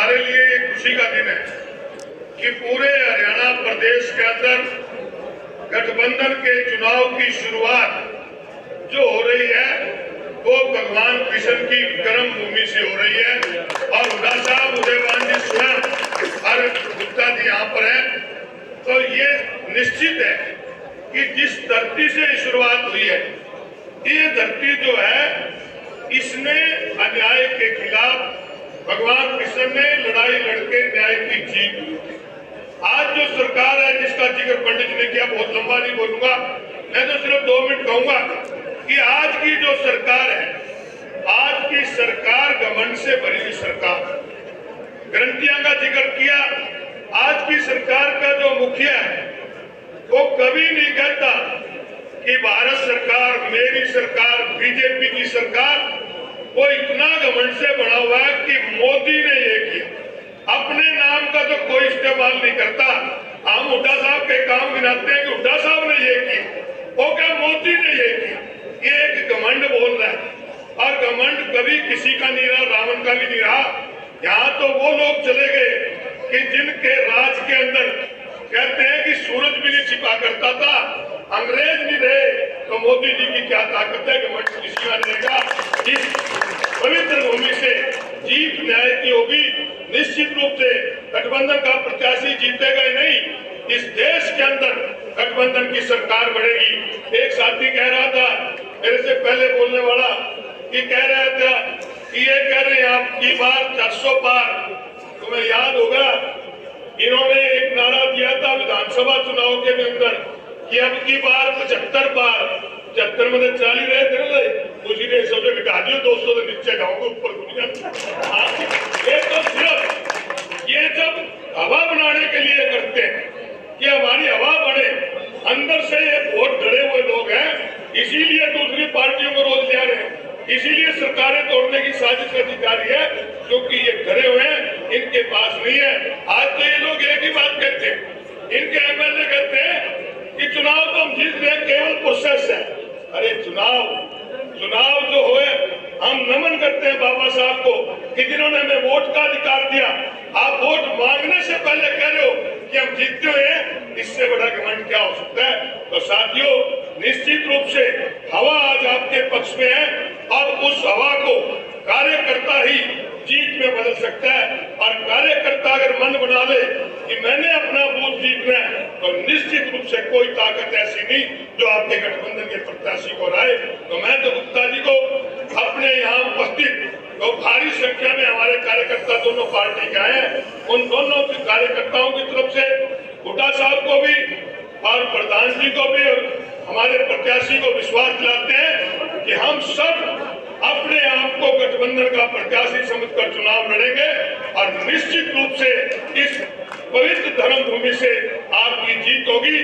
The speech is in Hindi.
हमारे लिए ये खुशी का दिन है कि पूरे हरियाणा प्रदेश के अंदर गठबंधन के चुनाव की शुरुआत जो हो रही है वो भगवान कृष्ण की कर्म भूमि से हो रही है। और हुड्डा साहब, उदयवान जी स्वयं और गुप्ता जी यहाँ पर है, तो ये निश्चित है कि जिस धरती से शुरुआत हुई है, ये धरती जो है इसने अन्याय के खिलाफ भगवान कृष्ण ने लड़ाई लड़के न्याय की जीत। आज जो सरकार है जिसका जिक्र पंडित जी ने किया, बहुत लंबा नहीं बोलूंगा, मैं तो सिर्फ 2 मिनट कहूंगा कि आज की जो सरकार है, आज की सरकार घमंड से भरी हुई सरकार, गारंटियां का जिक्र किया। आज की सरकार का जो मुखिया है वो कभी नहीं कहता कि भारत सरकार, मेरी सरकार, बीजेपी की सरकार, वो इतना घमंड से बना हुआ है कि मोदी ने ये किया। अपने नाम का तो कोई इस्तेमाल नहीं करता। हम हुड्डा साहब के काम गिनाते हैं कि हुड्डा साहब ने ये किया, वो क्या मोदी ने ये किया। ये एक घमंड बोल रहा है, और घमंड कभी किसी का नहीं रहा, रावण का भी नहीं रहा। यहाँ तो वो लोग चले गए कि जिनके राज के अंदर कहते हैं कि सूरज भी नहीं छिपा करता था, अंग्रेज नहीं रहे, तो मोदी जी की क्या ताकत है। घमंड किसी का नहीं रहेगा। इस पवित्र भूमि से जीत न्याय की होगी। निश्चित रूप से गठबंधन का प्रत्याशी जीतेगा ही नहीं, इस देश के अंदर गठबंधन की सरकार बढ़ेगी। एक साथी कह रहा था, मेरे से पहले बोलने वाला, कि कह रहा था कि ये कह रहे हैं आपकी बार 400 पार। तुम्हें याद होगा इन्होंने एक नारा दिया था विधानसभा चुनाव के अंदर कि अब की बार 75 पार। 75 में 40 रहे थे, मुझे ने सबसे घटा दियो, 200 से नीचे जाऊंगा, ऊपर दुनिया। ये तो सिर्फ ये जब हवा बनाने के लिए करते हैं कि हमारी हवा बढ़े, अंदर से ये बहुत डरे हुए लोग हैं, इसीलिए दूसरी पार्टियों को रोज ले आ रहे हैं, इसीलिए सरकारें तोड़ने की साजिश रची जा रही है, क्योंकि ये डरे हुए हैं, इनके पास नहीं है। आज तो ये लोग एक ही बात कहते हैं, इनके एमएलए कहते हैं कि चुनाव तो हम जीत रहे हैं, केवल प्रोसेस है। अरे चुनाव जो हुए, हम नमन करते हैं बाबा साहब को कि जिन्होंने हमें वोट का अधिकार दिया। आप वोट मांगने से पहले कह रहे हो कि हम जीतते हुए, इससे बड़ा घमंड क्या हो सकता है। तो साथियों, निश्चित रूप से हवा आज आपके पक्ष में है, और उस हवा को कार्यकर्ता ही जीत में बदल सकता है। और कार्यकर्ता अगर मन बना ले कि मैंने अपना बूथ जीतना है, तो निश्चित रूप से कोई ताकत ऐसी नहीं जो आपके गठबंधन के प्रत्याशी को हराए। तो मैं तो गुप्ता जी को अपने यहाँ उपस्थित तो भारी संख्या में हमारे कार्यकर्ता दोनों पार्टी के आए हैं, उन दोनों कार्यकर्ताओं की तरफ से हुड्डा साहब को भी और प्रधान जी को भी और हमारे प्रत्याशी को विश्वास दिलाते हैं कि हम सब अपने आप को गठबंधन का प्रत्याशी समझकर चुनाव लड़ेंगे, और निश्चित रूप से इस पवित्र धर्म भूमि से आपकी जीत होगी।